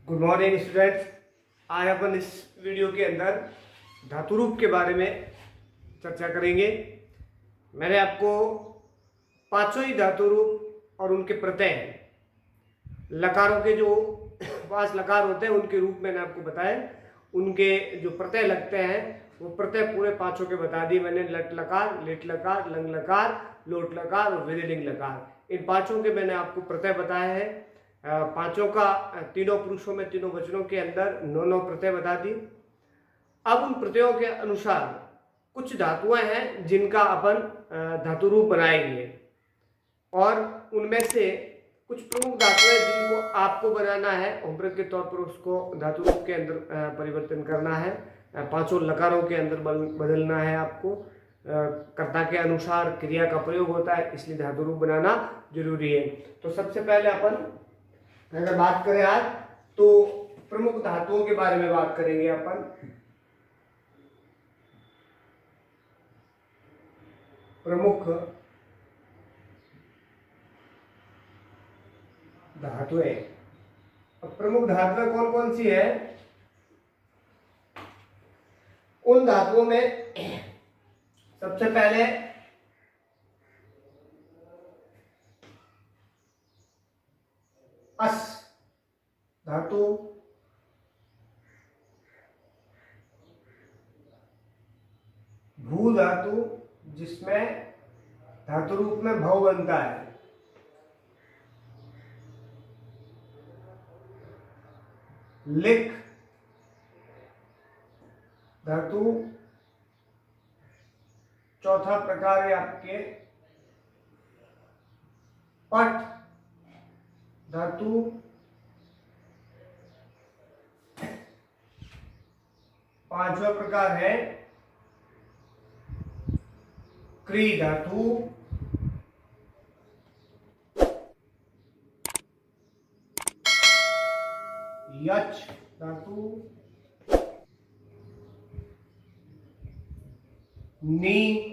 Good morning students. आज अपन इस video के अंदर धातु रूप के बारे में चर्चा करेंगे। मैंने आपको पांचों ही धातु रूप और उनके प्रत्यय लकारों के जो 5 लकार होते हैं उनके रूप मैंने आपको बताए। उनके जो प्रत्यय लगते हैं वो प्रत्यय पूरे पांचों के बता दिए मैंने। लट लकार, लिट लकार, लंग लकार, लोट लकार और विधिलिंग लकार। इन पांचों के मैंने आपको प्रत्यय बताए हैं। पांचों का तीनों पुरुषों में तीनों वचनों के अंदर 9 प्रत्यय बता दी। अब उन प्रत्ययों के अनुसार कुछ धातुएं हैं जिनका अपन धातु रूप बनाएंगे और उनमें से कुछ प्रमुख धातुएं जिनको आपको बनाना है, होमवर्क के तौर पर उसको धातु रूप के अंदर परिवर्तन करना है। पांचों लकारों के अंदर बदलना है आपको। कर्ता के अनुसार क्रिया का प्रयोग होता है, इसलिए धातु रूप बनाना जरूरी है। तो सबसे पहले अपन अगर बात करें आज तो प्रमुख धातुओं के बारे में बात करेंगे अपन। प्रमुख धातुएं। अब प्रमुख धातुएं कौन कौन सी है? उन धातुओं में सबसे पहले अस धातु, भू धातु जिसमें धातु रूप में भव बनता है, लिख धातु, चौथा प्रकार है आपके पट धातु, पांचवा प्रकार है क्री धातु, यच धातु, नी,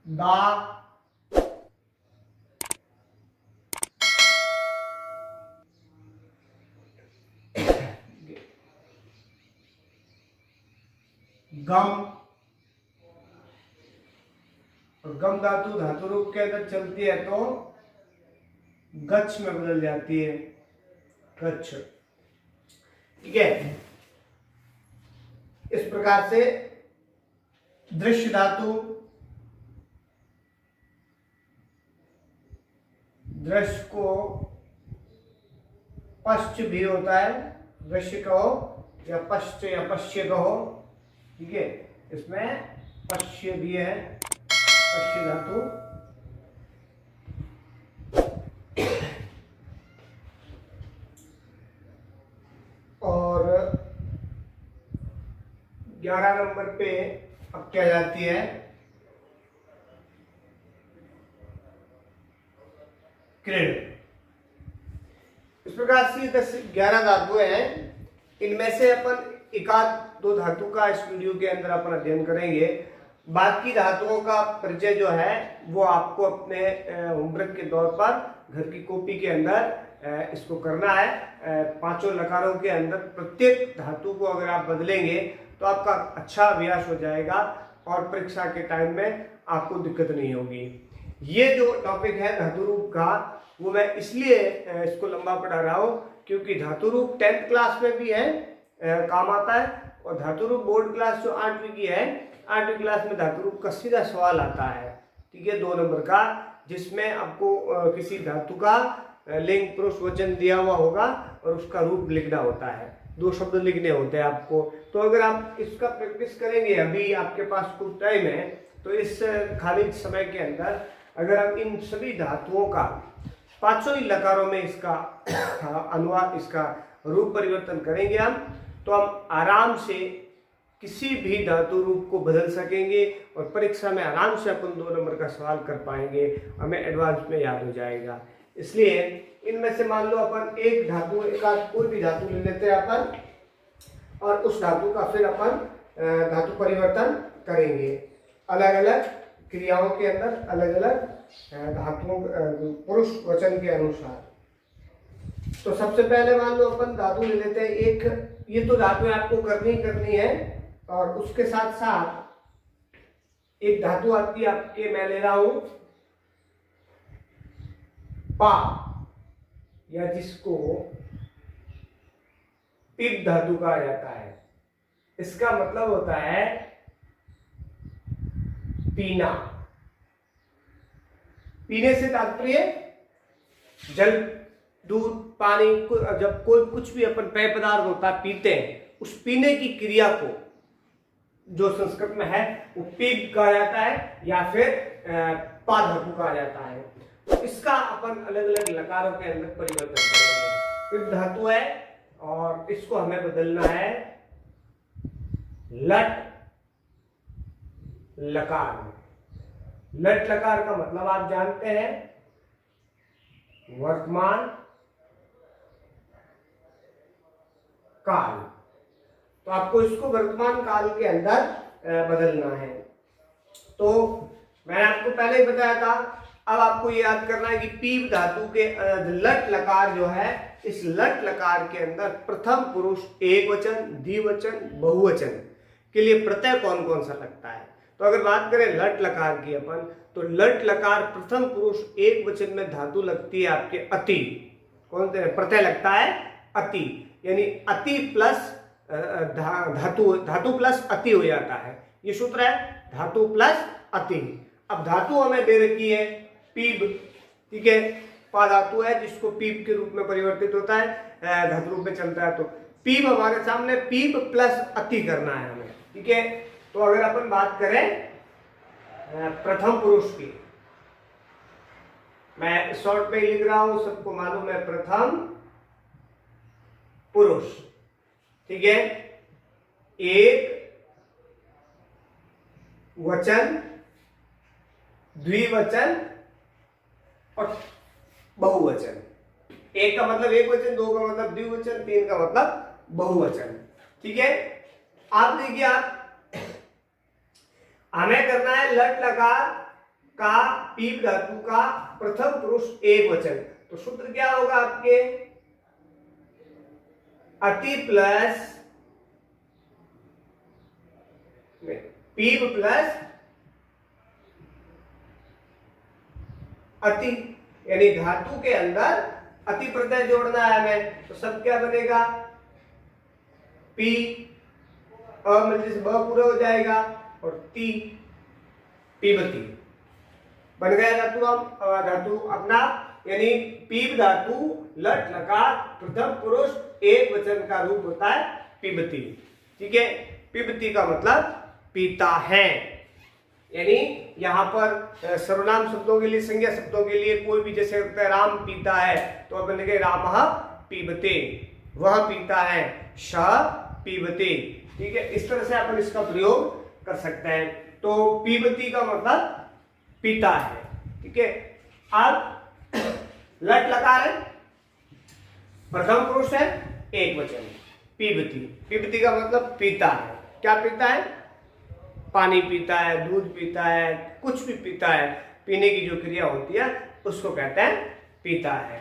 दा, गम। और गम धातु धातु रूप के अंदर चलती है तो गच्छ में बदल जाती है, गच्छ। ठीक है। इस प्रकार से दृश्य धातु, दृश्य को पश्च भी होता है, दृश्य कहो या पश्च या पश्य कहो। ठीक है, इसमें पश्य भी है, पश्य धातु। और 11 नंबर पे अब क्या जाती है? क्रीड। इस प्रकार से 11 धातुएं हैं। इनमें से अपन एकाध दो धातु का इस वीडियो के अंदर अपन अध्ययन करेंगे। बाकी धातुओं का परिचय जो है वो आपको अपने होमवर्क के तौर पर घर की कॉपी के अंदर इसको करना है। पांचों लकारों के अंदर प्रत्येक धातु को अगर आप बदलेंगे तो आपका अच्छा अभ्यास हो जाएगा और परीक्षा के टाइम में आपको दिक्कत नहीं होगी। ये जो टॉपिक है धातु रूप का, वो मैं इसलिए इसको लंबा पढ़ा रहा हूँ क्योंकि धातु रूप 10th क्लास में भी है, काम आता है। और धातु रूप बोर्ड क्लास जो 8वीं की है, 8वीं क्लास में धातु रूप का सीधा सवाल आता है। ठीक है, 2 नंबर का, जिसमें आपको किसी धातु का लिंग पुरुष वचन दिया हुआ होगा और उसका रूप लिखना होता है, 2 शब्द लिखने होते हैं आपको। तो अगर आप इसका प्रैक्टिस करेंगे, अभी आपके पास कुछ टाइम है, तो इस खाली समय के अंदर अगर आप इन सभी धातुओं का पांचों ही लकारों में इसका अनुवाद, इसका रूप परिवर्तन करेंगे हम, तो हम आराम से किसी भी धातु रूप को बदल सकेंगे और परीक्षा में आराम से अपन 2 नंबर का सवाल कर पाएंगे, हमें एडवांस में याद हो जाएगा। इसलिए इनमें से मान लो अपन एक धातु का कोई भी धातु ले लेते हैं अपन और उस धातु का फिर अपन धातु परिवर्तन करेंगे। अलग अलग क्रियाओं के अंदर अलग अलग धातुओं पुरुष वचन के अनुसार। तो सबसे पहले मान लो अपन धातु ले लेते हैं एक, ये तो धातु आपको करनी है, और उसके साथ साथ एक धातु आती है आपके, मैं ले रहा हूं पा, या जिसको पिप धातु कहा जाता है। इसका मतलब होता है पीना। पीने से तात्पर्य जल, दूध, पानी, जब कोई कुछ भी अपन पेय पदार्थ होता है पीते हैं, उस पीने की क्रिया को जो संस्कृत में है वो पीप कहा जाता है या फिर पा धातु कहा जाता है। तो इसका अपन अलग अलग लकारों के अंदर परिवर्तन करेंगे। पिप धातु है और इसको हमें बदलना है लट लकार में। लट लकार का मतलब आप जानते हैं वर्तमान काल। तो आपको इसको वर्तमान काल के अंदर बदलना है। तो मैंने आपको पहले ही बताया था, अब आपको ये याद करना है कि पीप धातु के लट लकार जो है, इस लट लकार के अंदर प्रथम पुरुष एक वचन, द्विवचन, बहुवचन के लिए प्रत्यय कौन कौन सा लगता है। तो अगर बात करें लट लकार की अपन, तो लट लकार प्रथम पुरुष एक वचन में धातु लगती है आपके अति। कौन से प्रत्यय लगता है? अति, यानी अति प्लस धातु प्लस अति हो जाता है। ये सूत्र है धातु प्लस अति। अब धातु हमें दे रखी है पीप, ठीक है, पा धातु है जिसको पीप के रूप में परिवर्तित होता है, धातु रूप में चलता है। तो पीप हमारे सामने पीप प्लस अति करना है हमें, ठीक है। तो अगर अपन बात करें प्रथम पुरुष की, मैं शॉर्ट में लिख रहा हूं, सबको मालूम है प्रथम पुरुष, ठीक है। एक वचन, द्विवचन और बहुवचन। एक का मतलब एक वचन, दो का मतलब द्विवचन, तीन का मतलब बहुवचन, ठीक है। आप देखिए, आप हमें करना है लट लकार का पीप धातु का प्रथम पुरुष एक वचन। तो सूत्र क्या होगा आपके? अति प्लस पीप प्लस अति, यानी धातु के अंदर अति प्रत्यय जोड़ना है हमें। तो सब क्या बनेगा? पी मिलने से ब पूरा हो जाएगा और ती, पीबती बन गया धातु। हम धातु अपना, यानी पीप धातु लट लकार प्रथम पुरुष एक वचन का रूप होता है पीबती, ठीक है। पीबती का मतलब पीता है, यानी यहाँ पर सर्वनाम शब्दों के लिए, संज्ञा शब्दों के लिए कोई भी, जैसे राम पीता है तो अपन लिखे रामः पीबते, वह पीता है, श पीबते, ठीक है। इस तरह से अपन इसका प्रयोग कर सकते हैं। तो पीबती का मतलब पीता है, ठीक है। अब लट लकार है, प्रथम पुरुष है, एक वचन, पीबती। पीबती का मतलब पीता है। क्या पीता है? पानी पीता है, दूध पीता है, कुछ भी पीता है, पीने की जो क्रिया होती है उसको कहते हैं पीता है।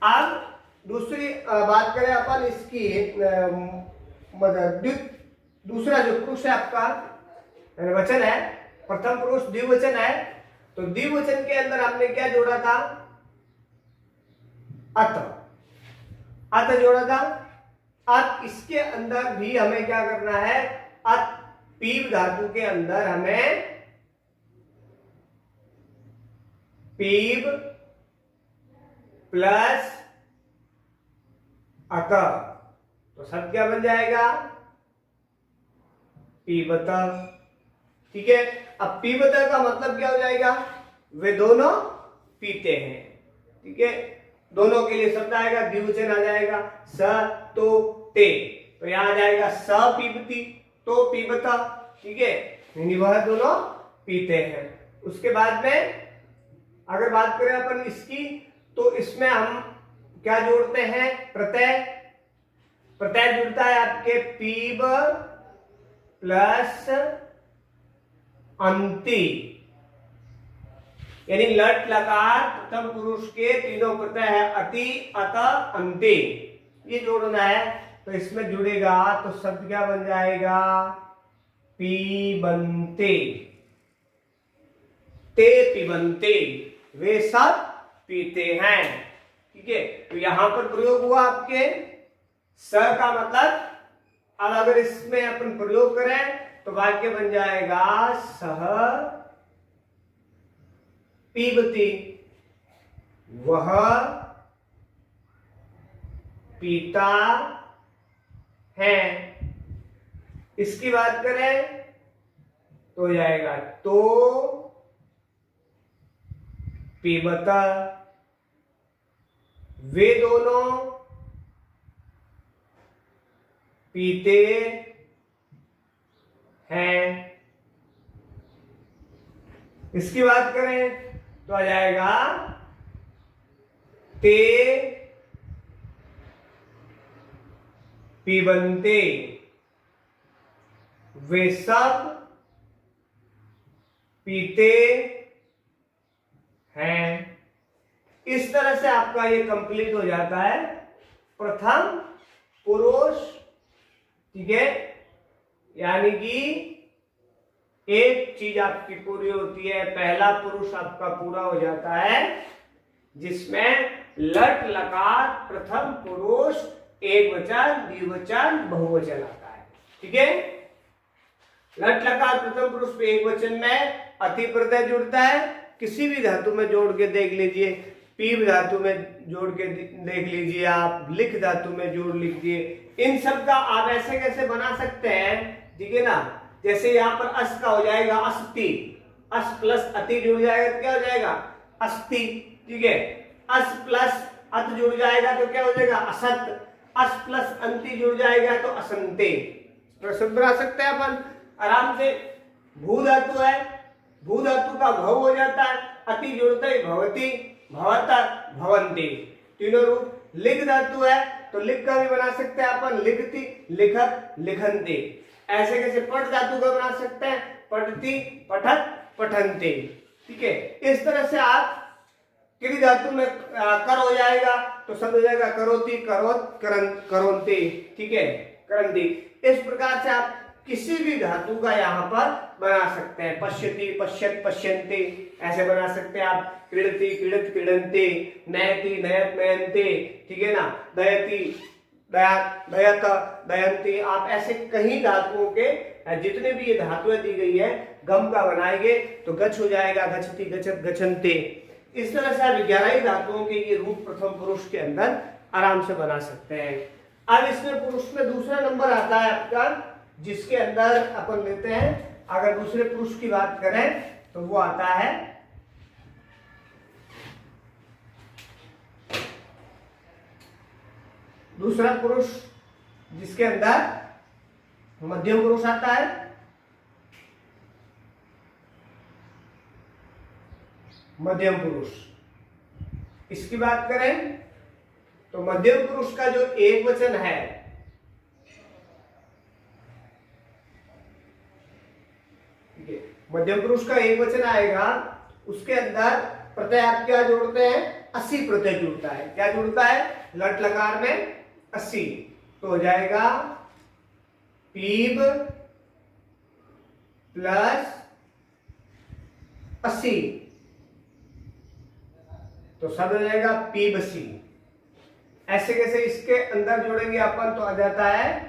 अब दूसरी बात करें अपन इसकी, दूसरा जो पुरुष है आपका वचन है, प्रथम पुरुष द्विवचन है। तो द्विवचन के अंदर हमने क्या जोड़ा था? अत, अत जोड़ा था। अब इसके अंदर भी हमें क्या करना है? अत पीप धातु के अंदर हमें पीप प्लस अत, तो सब क्या बन जाएगा? पीबत, ठीक है। अब पीबत का मतलब क्या हो जाएगा? वे दोनों पीते हैं, ठीक है। दोनों के लिए शब्द आएगा, द्विवचन आ जाएगा, स तो ते, तो यहां आ जाएगा स पीबती, तो पीबता, ठीक है, यानी वह दोनों पीते हैं। उसके बाद में अगर बात करें अपन इसकी, तो इसमें हम क्या जोड़ते हैं? प्रत्यय। प्रत्यय जुड़ता है आपके पीब प्लस अंति, यानी लट लकार प्रथम पुरुष के तीनों प्रत्यय है अति, अत, अंते, ये जोड़ना है। तो इसमें जुड़ेगा तो शब्द क्या बन जाएगा, पीबंते, ते पीबंते, वे सब पीते हैं। ठीक है, तो यहां पर प्रयोग हुआ आपके स का मतलब, अब अगर इसमें अपन प्रयोग करें तो वाक्य बन जाएगा सह पीबती, वह पीता है। इसकी बात करें तो हो जाएगा तो पीबता, वे दोनों पीते हैं। इसकी बात करें तो आ जाएगा ते पीबंते, वे सब पीते हैं। इस तरह से आपका ये कंप्लीट हो जाता है प्रथम पुरुष। ठीक है, यानी कि एक चीज आपकी पूरी होती है, पहला पुरुष आपका पूरा हो जाता है जिसमें लट लकार प्रथम पुरुष एक वचन, द्विवचन, बहुवचन आता है। ठीक है, लट लकार प्रथम पुरुष पे एक वचन में अति प्रत्यय जुड़ता है। किसी भी धातु में जोड़ के देख लीजिए, पीब धातु में जोड़ के देख लीजिए, आप लिख धातु में जोड़ लीजिए। इन सब का आप ऐसे कैसे बना सकते हैं, ठीक है ना, जैसे यहाँ पर अस का हो जाएगा अस्ति, अस प्लस अति जुड़ जाएगा तो क्या हो जाएगा अस्ति। ठीक है, अस प्लस अत जुड़ जाएगा तो क्या हो जाएगा असत, अस प्लस अंति जुड़ जाएगा तो असंते। प्रश्न बना सकते हैं अपन आराम से। भू धातु है, भू धातु का भव हो जाता है, अति जुड़ता है भवती, भवता, भवंती, तीनों रूप। लिख धातु है तो लिख का भी बना सकते हैं अपन, लिखती, लिखत, लिखंती। ऐसे कैसे पट धातु का बना सकते हैं, पठती, पठत, पठंती। ठीक है, इस तरह से आप क्रि धातु में कर हो जाएगा तो शब्द हो जाएगा करोति, करोत, करोंती। ठीक है, करंती। इस प्रकार से आप किसी भी धातु का यहाँ पर बना सकते हैं। पश्यति, पश्यत, पश्यन्ति, ऐसे बना सकते हैं आप। क्रीडति, क्रीडत, क्रीडन्ति, नयति, नयत, नयन्ति। ठीक है ना, दयति, दयात, दयत, दयन्ति। आप ऐसे कई धातुओं के जितने भी ये धातुएं दी गई है गम का बनाएंगे तो गच्छ हो जाएगा, गच्छति, गच्छत, गच्छन्ति। इस तरह से आप 11 ही धातुओं के ये रूप प्रथम पुरुष के अंदर आराम से बना सकते हैं। अब इसमें पुरुष में दूसरा नंबर आता है आपका, जिसके अंदर अपन लेते हैं, अगर दूसरे पुरुष की बात करें तो वो आता है दूसरा पुरुष, जिसके अंदर मध्यम पुरुष आता है। मध्यम पुरुष, इसकी बात करें तो मध्यम पुरुष का जो एक वचन है, मध्यम पुरुष का एक वचन आएगा, उसके अंदर प्रत्यय आप क्या जोड़ते हैं, 80 प्रत्यय जुड़ता है। क्या जुड़ता है, लट लकार में 80, तो हो जाएगा पीब प्लस 80, तो शब्द हो जाएगा पीबसी। ऐसे कैसे इसके अंदर जोड़ेंगे अपन तो आ जाता है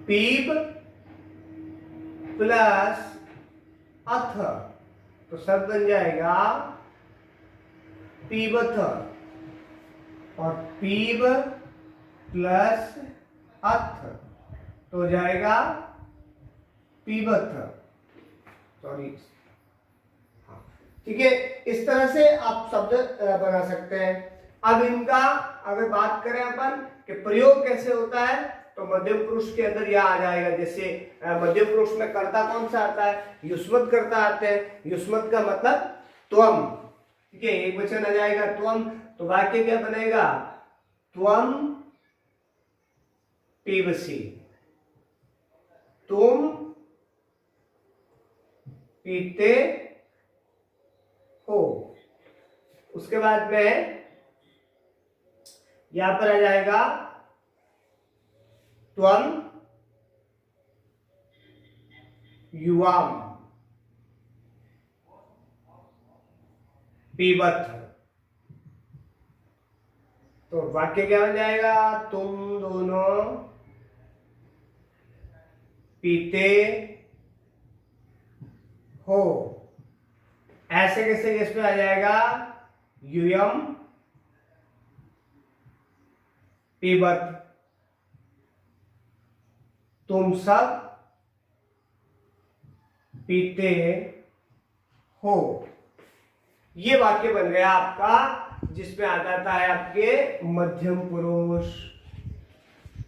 पीब प्लस अथ, तो शब्द बन जाएगा पीबथ, और पीब प्लस अथ तो हो जाएगा पीबथ। सॉरी, ठीक है, इस तरह से आप शब्द बना सकते हैं। अब इनका अगर बात करें अपन कि प्रयोग कैसे होता है, तो मध्यम पुरुष के अंदर यह आ जाएगा। जैसे मध्यम पुरुष में कर्ता कौन सा आता है, युष्मत कर्ता आते हैं। युष्मत का मतलब त्वम। ठीक है, एक वचन आ जाएगा त्वम, तो वाक्य क्या बनेगा, त्वम पीबसी, तुम पीते हो। उसके बाद में यहां पर आ जाएगा त्वम युवाम पीबत। तो वाक्य क्या बन जाएगा? तुम दोनों पीते हो। ऐसे कैसे इसमें आ जाएगा? यूयम पीबत, तुम सब पीते हो। ये वाक्य बन गया आपका, जिसमें आ जाता है आपके मध्यम पुरुष।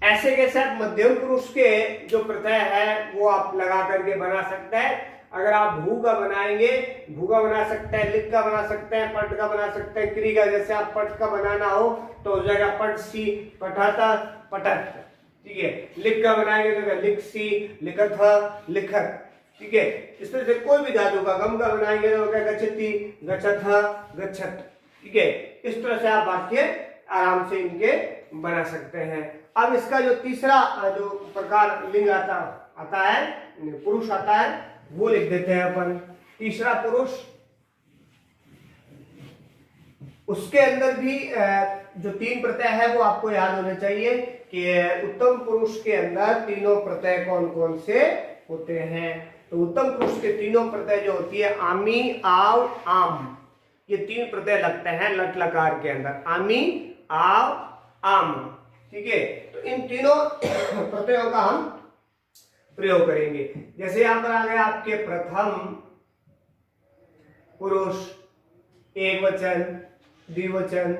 ऐसे कैसे आप मध्यम पुरुष के जो प्रत्यय है वो आप लगा करके बना सकते हैं। अगर आप भू का बनाएंगे, भू का बना सकते हैं, लिख का बना सकते हैं, पट का बना सकते हैं, क्री का। जैसे आप पट का बनाना हो तो हो जाएगा पट सी, पठाता, पटत। ठीक है। लिख का बनाएंगे तो लिख सी, लिखत, लिखत। ठीक है। इस तरह से कोई भी धातु का, गम का बनाएंगे तो क्या? गच्छति, गच्छथ, गच्छत। ठीक है। इस तरह से आप वाक्य आराम से इनके बना सकते हैं। अब इसका जो तीसरा जो प्रकार लिंग आता है, पुरुष आता है, वो लिख देते हैं अपन। तीसरा पुरुष, उसके अंदर भी जो तीन प्रत्यय है वो आपको याद होने चाहिए कि उत्तम पुरुष के अंदर तीनों प्रत्यय कौन कौन से होते हैं। तो उत्तम पुरुष के तीनों प्रत्यय जो होती है, आमी, आव, आम, ये तीन प्रत्यय लगते हैं लट लकार के अंदर। आमी, आव, आम। ठीक है। तो इन तीनों प्रत्ययों का हम प्रयोग करेंगे। जैसे यहां पर आ गया आपके प्रथम पुरुष, एक वचन, द्विवचन,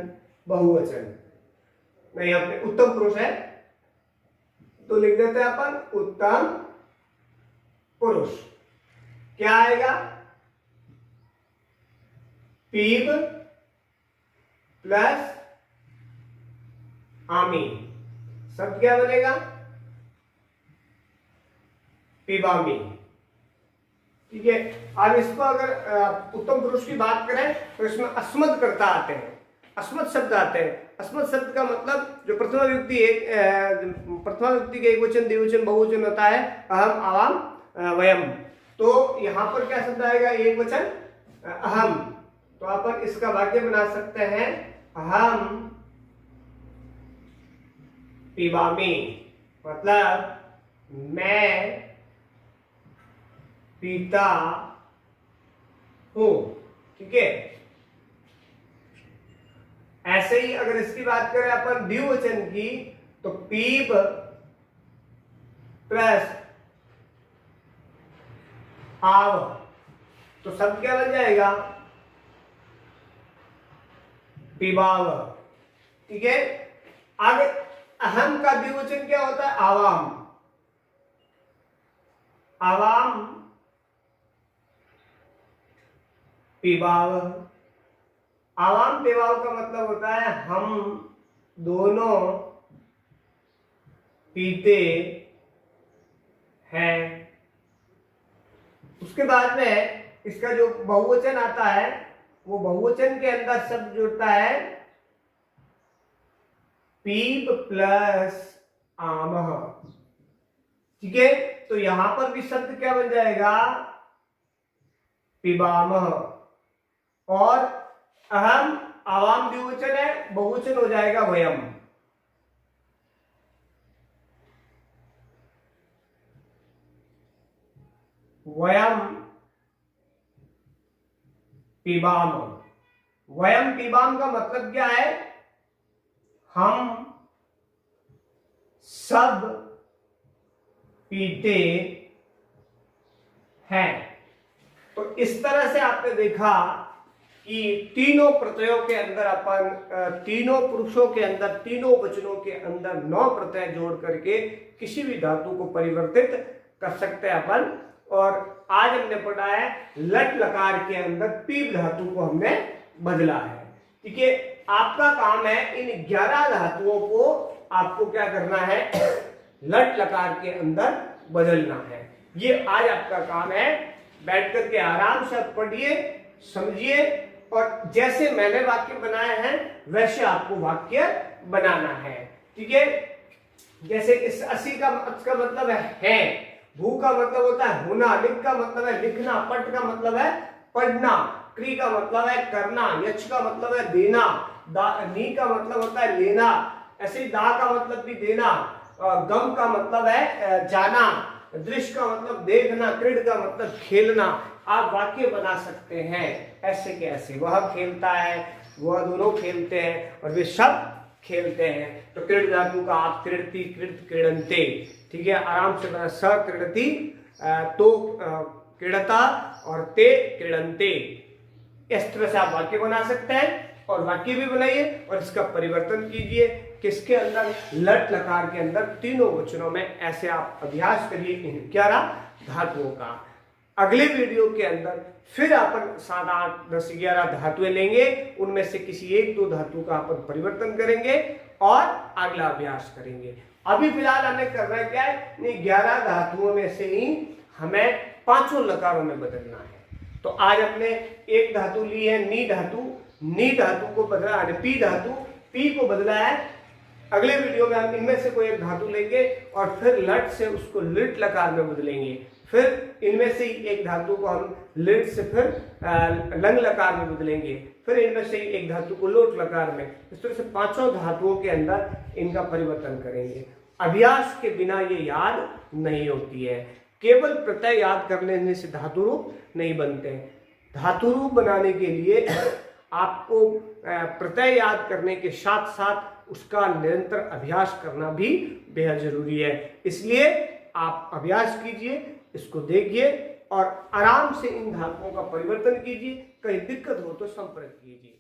बहुवचन। नहीं, अपने उत्तम पुरुष है तो लिख देते हैं अपन उत्तम पुरुष। क्या आएगा? पीब प्लस आमी, शब्द क्या बनेगा? पीबामी। ठीक है। अब इसको अगर उत्तम पुरुष की बात करें तो इसमें अस्मद कर्ता आते हैं, अस्मद शब्द आते हैं। अस्मद शब्द का मतलब जो प्रथमा व्यक्ति के एक वचन, द्विवचन, बहुवचन होता है, अहम, आवाम, वयम। तो यहां पर क्या शब्द आएगा? एक वचन अहम। तो अपन इसका वाक्य बना सकते हैं, अहम पीबामी, मतलब मैं पीता हूं। ठीक है। ऐसे ही अगर इसकी बात करें अपन द्विवचन की, तो पीब प्लस आव, तो शब्द क्या बन जाएगा? पीबाव। ठीक है। आगे अहम का द्विवचन क्या होता है? आवाम, आवाम पीबाव। आवाम पीबाव का मतलब होता है हम दोनों पीते हैं। उसके बाद में इसका जो बहुवचन आता है, वो बहुवचन के अंदर शब्द जुड़ता है पीप प्लस आमह। ठीक है। तो यहां पर भी शब्द क्या बन जाएगा? पिबामह। और अहम, आवाम द्विवचन है, बहुवचन हो जाएगा वयम। वयम पिबाम। वयम पिबाम का मतलब क्या है? हम सब पीते हैं। तो इस तरह से आपने देखा कि तीनों प्रत्ययों के अंदर अपन, तीनों पुरुषों के अंदर, तीनों वचनों के अंदर 9 प्रत्यय जोड़ करके किसी भी धातु को परिवर्तित कर सकते हैं अपन। और आज हमने पढ़ा है लट लकार के अंदर पीप धातु को हमने बदला है। ठीक है। आपका काम है इन 11 धातुओं को आपको क्या करना है? लट लकार के अंदर बदलना है। ये आज आपका काम है। बैठ करके आराम से पढ़िए, समझिए और जैसे मैंने वाक्य बनाए हैं वैसे आपको वाक्य बनाना है। ठीक है, जैसे इस 80 का मतलब है, भू का मतलब होता है होना, लिख का मतलब है लिखना, पट का मतलब है पढ़ना, क्री का मतलब है करना, यच का मतलब है देना, नी का मतलब होता है लेना, ऐसे दा का मतलब भी देना, गम का मतलब है जाना, दृश्य का मतलब देखना, क्रीड का मतलब खेलना। आप वाक्य बना सकते हैं ऐसे के ऐसे, वह खेलता है, वह दोनों खेलते हैं और वे सब खेलते हैं। तो क्रीड धातु का आप क्रीडति, क्रीड, क्रीडन्ते, ठीक है, आराम से बना, स क्रीडति, तो क्रीडता और ते क्रीडन्ते। इस तरह से आप वाक्य बना सकते हैं और वाक्य भी बनाइए और इसका परिवर्तन कीजिए किसके अंदर, लट लकार के अंदर, तीनों वचनों में। ऐसे आप अभ्यास करिए इन 11 धातुओं का। अगले वीडियो के अंदर फिर अपन 7, 8, 10, 11 धातुएं लेंगे, उनमें से किसी 1-2 धातु का अपन परिवर्तन करेंगे और अगला अभ्यास करेंगे। अभी फिलहाल हमें करना है क्या है, 11 धातुओं में से ही हमें 5 लकारों में बदलना है। तो आज हमने एक धातु ली है नी धातु, नी धातु को बदला है पी धातु, पी को बदला है। अगले वीडियो में हम इनमें से कोई एक धातु लेंगे और फिर लट से उसको लिट लकार में बदलेंगे, फिर इनमें से ही एक धातु को हम लिट से फिर लंग लकार में बदलेंगे, फिर इनमें से ही एक धातु को लोट लकार में। इस तरह से 5 धातुओं के अंदर इनका परिवर्तन करेंगे। अभ्यास के बिना ये याद नहीं होती है, केवल प्रत्यय याद कर लेने से धातु रूप नहीं बनते। धातु रूप बनाने के लिए आपको प्रत्यय याद करने के साथ साथ उसका निरंतर अभ्यास करना भी बेहद जरूरी है। इसलिए आप अभ्यास कीजिए, इसको देखिए और आराम से इन धातुओं का परिवर्तन कीजिए। कहीं दिक्कत हो तो संपर्क कीजिए।